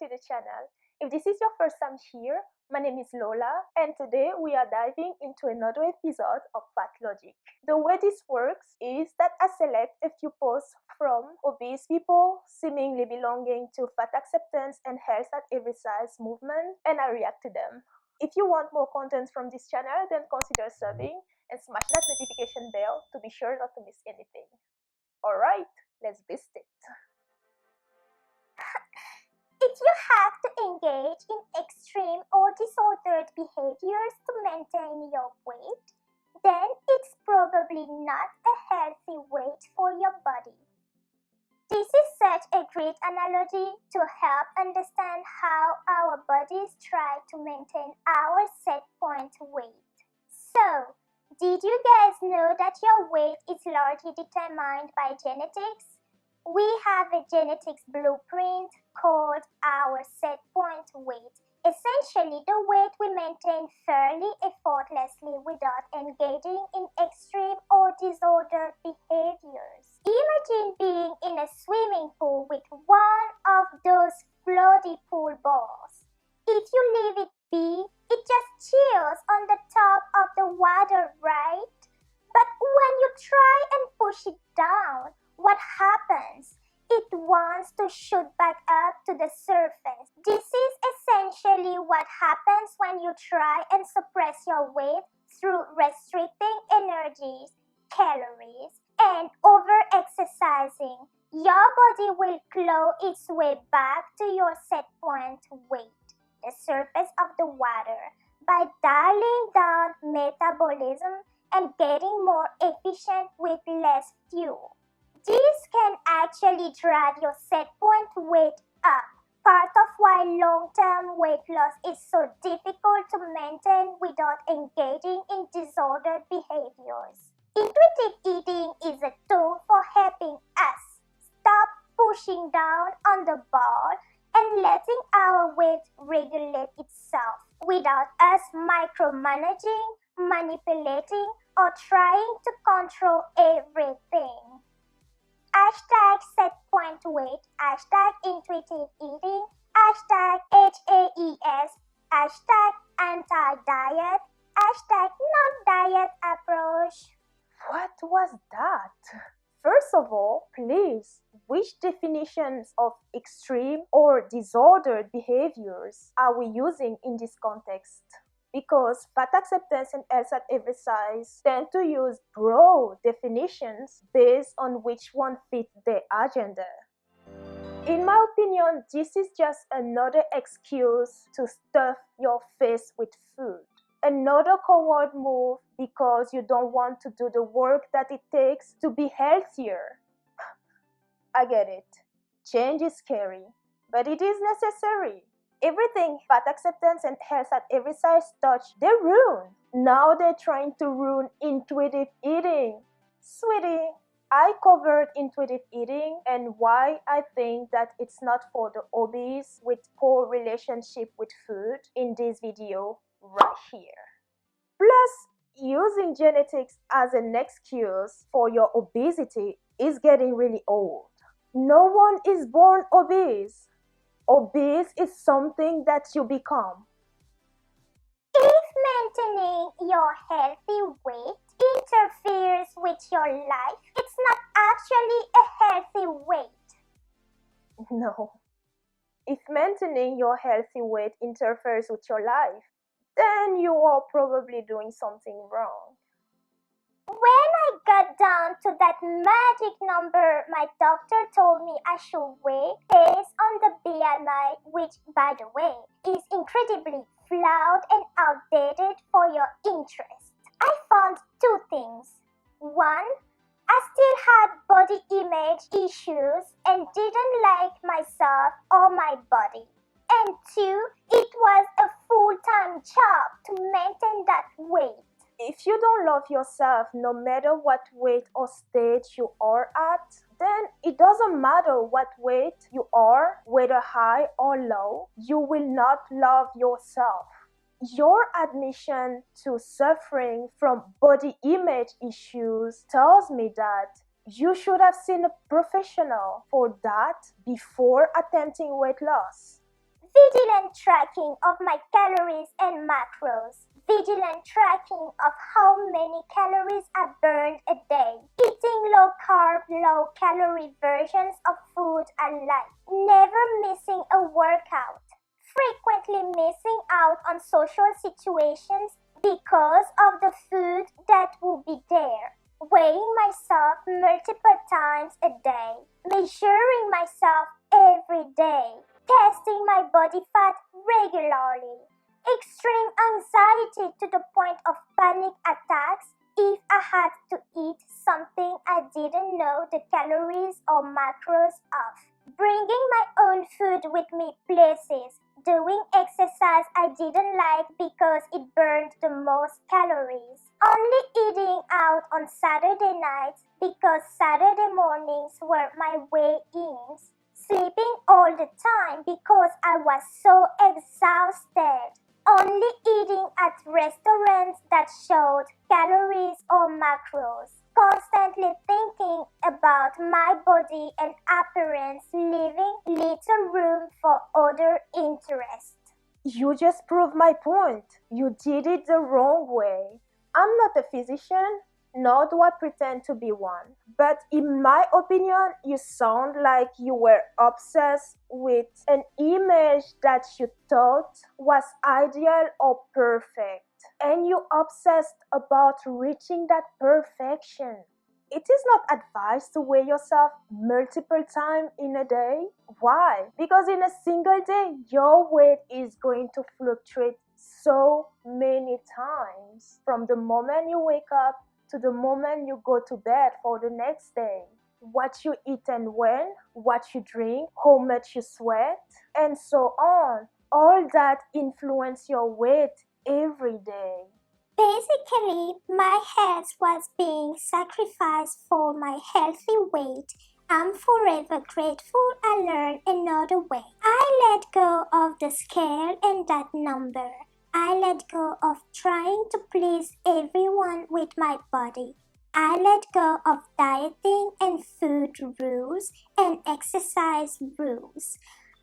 to the channel. If this is your first time here, my name is Lola, and today we are diving into another episode of FatLogic. The way this works is that I select a few posts from obese people seemingly belonging to fat acceptance and health at every size movement, and I react to them. If you want more content from this channel, then consider subbing and smash that notification bell to be sure not to miss anything. Alright, let's beast it. If you have to engage in extreme or disordered behaviors to maintain your weight, then it's probably not a healthy weight for your body. This is such a great analogy to help understand how our bodies try to maintain our set point weight. So, did you guys know that your weight is largely determined by genetics? We have a genetics blueprint called our set point weight, essentially the weight we maintain fairly effortlessly without engaging in extreme or disordered behaviors. Imagine being in a swimming pool with one of those floaty pool balls. If you leave it be, it just chills on the top of the water, right? But when you try and push it down, what happens? It wants to shoot back up to the surface. This is essentially what happens when you try and suppress your weight through restricting energies, calories, and over-exercising. Your body will claw its way back to your set point weight, the surface of the water, by dialing down metabolism and getting more efficient with less fuel. This can actually drive your set point weight up, part of why long-term weight loss is so difficult to maintain without engaging in disordered behaviors. Intuitive eating is a tool for helping us stop pushing down on the ball and letting our weight regulate itself without us micromanaging, manipulating, or trying to control everything. Hashtag set point weight, hashtag intuitive eating, hashtag HAES, hashtag anti-diet, hashtag non-diet approach. What was that? First of all, please, which definitions of extreme or disordered behaviors are we using in this context? Because fat acceptance and health at every size tend to use broad definitions based on which one fits their agenda. In my opinion, this is just another excuse to stuff your face with food. Another coward move because you don't want to do the work that it takes to be healthier. I get it. Change is scary, but it is necessary. Everything fat acceptance and health at every size touch, they ruin. Now they're trying to ruin intuitive eating. Sweetie, I covered intuitive eating and why I think that it's not for the obese with poor relationship with food in this video right here. Plus, using genetics as an excuse for your obesity is getting really old. No one is born obese. Obese is something that you become. If maintaining your healthy weight interferes with your life, it's not actually a healthy weight. No. If maintaining your healthy weight interferes with your life, then you are probably doing something wrong. When I got down to that magic number my doctor told me I should weigh based on the BMI, which, by the way, is incredibly flawed and outdated for your interest, I found two things. One, I still had body image issues and didn't like myself or my body. And two, it was a full-time job to maintain that weight. If you don't love yourself, no matter what weight or stage you are at, then it doesn't matter what weight you are, whether high or low, you will not love yourself. Your admission to suffering from body image issues tells me that you should have seen a professional for that before attempting weight loss. Vigilant tracking of my calories and macros. Vigilant tracking of how many calories I burned a day. Eating low carb, low calorie versions of food I like. Never missing a workout. Frequently missing out on social situations because of the food that will be there. Weighing myself multiple times a day. Measuring myself every day. Testing my body fat regularly. Extreme anxiety to the point of panic attacks if I had to eat something I didn't know the calories or macros of. Bringing my own food with me places. Doing exercise I didn't like because it burned the most calories. Only eating out on Saturday nights because Saturday mornings were my weigh-ins. Sleeping all the time because I was so exhausted. Only eating at restaurants that showed calories or macros. Constantly thinking about my body and appearance, leaving little room for other interests. You just proved my point. You did it the wrong way. I'm not a physician, nor do I pretend to be one. But in my opinion, you sound like you were obsessed with an image that you thought was ideal or perfect. And you obsessed about reaching that perfection. It is not advised to weigh yourself multiple times in a day. Why? Because in a single day, your weight is going to fluctuate so many times from the moment you wake up to the moment you go to bed for the next day. What you eat and when, what you drink, how much you sweat, and so on. All that influence your weight every day. Basically, my health was being sacrificed for my healthy weight. I'm forever grateful I learned another way. I let go of the scale and that number. I let go of trying to please everyone with my body. I let go of dieting and food rules and exercise rules.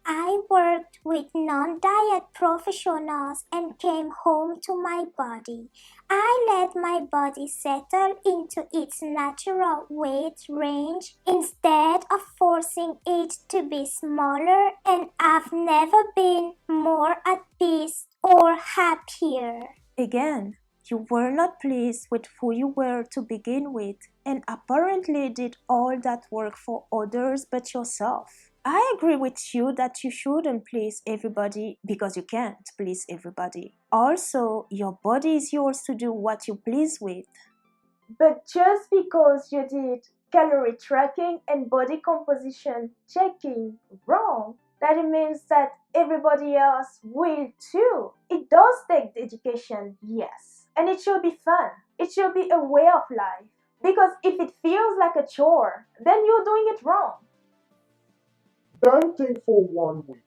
I worked with non-diet professionals and came home to my body. I let my body settle into its natural weight range instead of forcing it to be smaller, and I've never been more at peace or happier. Again, you were not pleased with who you were to begin with, and apparently did all that work for others but yourself. I agree with you that you shouldn't please everybody because you can't please everybody. Also, your body is yours to do what you please with. But just because you did calorie tracking and body composition checking wrong, that it means that everybody else will too. It does take dedication, yes. And it should be fun. It should be a way of life. Because if it feels like a chore, then you're doing it wrong. Dieting for 1 week.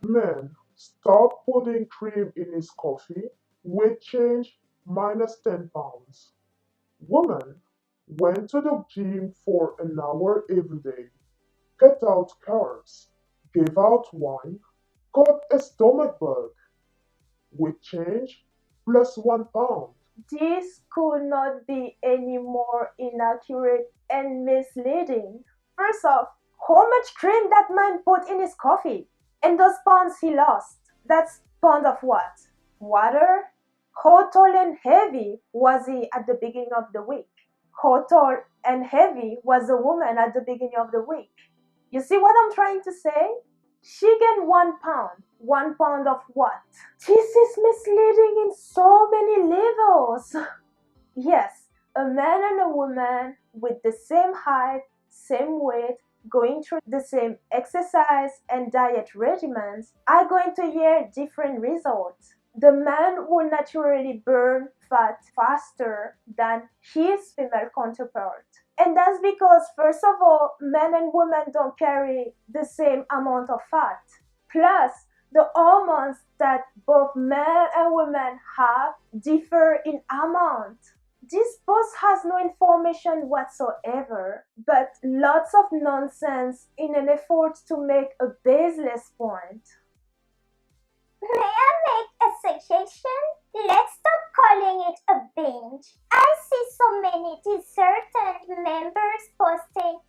Man, stop putting cream in his coffee. Weight change minus 10 pounds. Woman went to the gym for an hour every day. Cut out carbs. Gave out wine. Caught a stomach bug. Weight change plus 1 pound. This could not be any more inaccurate and misleading. First off, how much cream that man put in his coffee? And those pounds he lost, that's pound of what? Water? How tall and heavy was he at the beginning of the week? How tall and heavy was the woman at the beginning of the week? You see what I'm trying to say? She gained 1 pound. 1 pound of what? This is misleading in so many levels. Yes, a man and a woman with the same height, same weight, going through the same exercise and diet regimens are going to yield different results. The man will naturally burn fat faster than his female counterpart. And that's because, first of all, men and women don't carry the same amount of fat. Plus, the hormones that both men and women have differ in amount. This post has no information whatsoever, but lots of nonsense in an effort to make a baseless point. May I make a suggestion? Let's stop calling it a binge. I see so many disheartened members posting,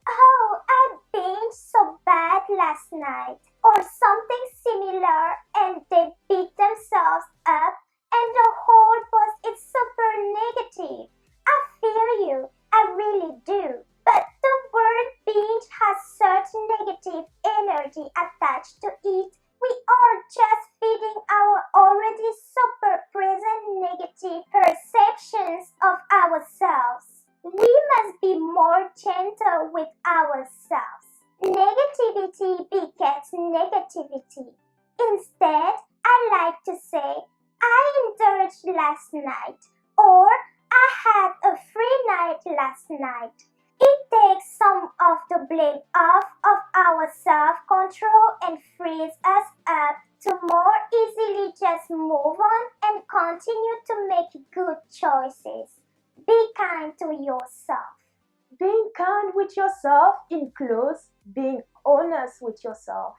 "Oh, I binged so bad last night," or something similar, and they beat themselves up, and the whole post is super negative. I feel you, I really do. But the word binge has such negative energy attached to it. We are just feeding our already super present negative perceptions of ourselves. We must be more gentle with ourselves. Negativity begets negativity. Instead, I like to say, "I indulged last night," or "I had a free night last night." It takes some of the blame off of our self-control and frees us up to more easily just move on and continue to make good choices. Be kind to yourself. Being kind with yourself includes being honest with yourself.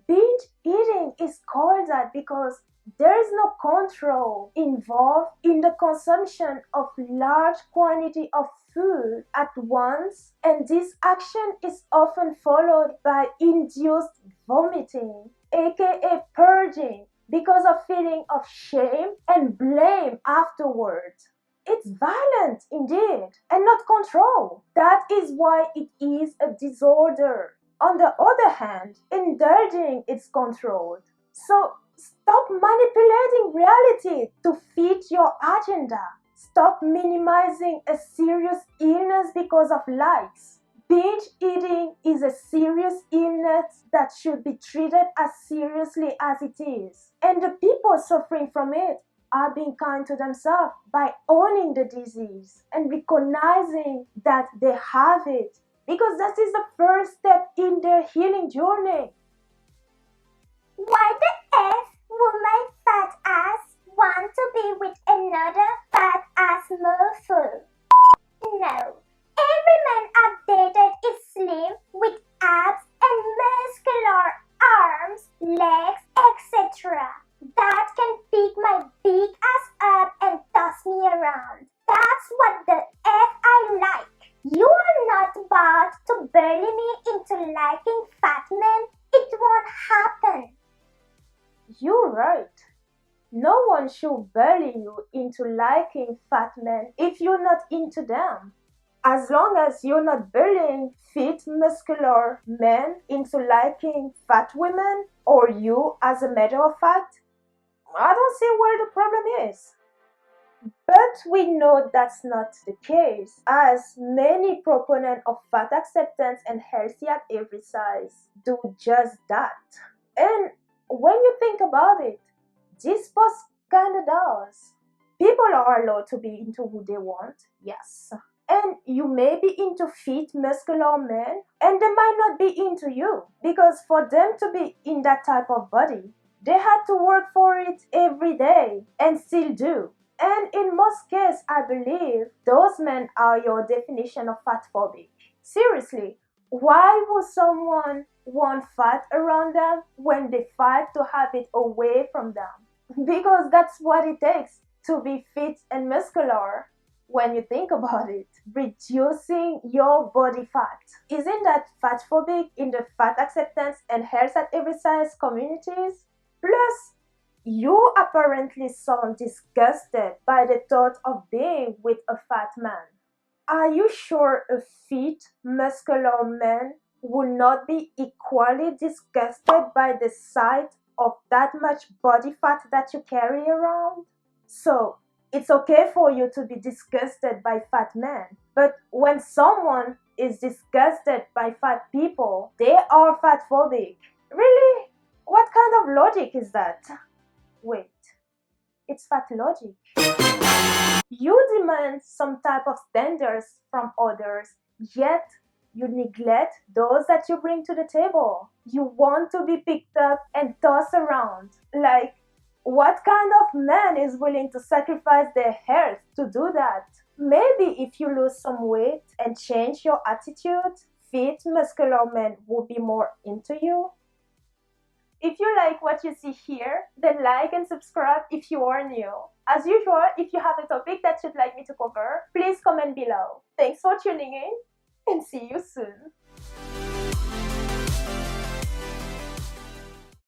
Binge eating is called that because there is no control involved in the consumption of large quantity of food at once, and this action is often followed by induced vomiting, aka purging, because of feeling of shame and blame afterwards. It's violent indeed and not control. That is why it is a disorder. On the other hand, indulging is controlled. So stop manipulating reality to fit your agenda. Stop minimizing a serious illness because of likes. Binge eating is a serious illness that should be treated as seriously as it is. And the people suffering from it are being kind to themselves by owning the disease and recognizing that they have it, because that is the first step in their healing journey. Why the F would my fat ass want to be with another fat ass mofo? No. Every man I've dated is slim with abs and muscular arms, legs, etc. that can pick my big ass up and toss me around. That's what the F I like. You are not about to bully me into liking fat men. It won't happen. You're right. No one should bully you into liking fat men if you're not into them. As long as you're not bullying fit, muscular men into liking fat women, or you, as a matter of fact, I don't see where the problem is. But we know that's not the case, as many proponents of fat acceptance and healthy at every size do just that. And when you think about it, this post kinda does. People are allowed to be into who they want, yes. And you may be into fit, muscular men, and they might not be into you, because for them to be in that type of body, they had to work for it every day and still do. And in most cases, I believe those men are your definition of fatphobic. Seriously, why would someone want fat around them when they fight to have it away from them? Because that's what it takes to be fit and muscular when you think about it. Reducing your body fat. Isn't that fatphobic in the fat acceptance and health at every size communities? Plus, you apparently sound disgusted by the thought of being with a fat man. Are you sure a fit, muscular man would not be equally disgusted by the sight of that much body fat that you carry around? So, it's okay for you to be disgusted by fat men, but when someone is disgusted by fat people, they are fatphobic. Really? What kind of logic is that? Wait, it's FatLogic. You demand some type of standards from others, yet you neglect those that you bring to the table. You want to be picked up and tossed around. Like, what kind of man is willing to sacrifice their health to do that? Maybe if you lose some weight and change your attitude, fit, muscular men will be more into you. If you like what you see here, then like and subscribe if you are new. As usual, if you have a topic that you'd like me to cover, please comment below. Thanks for tuning in and see you soon.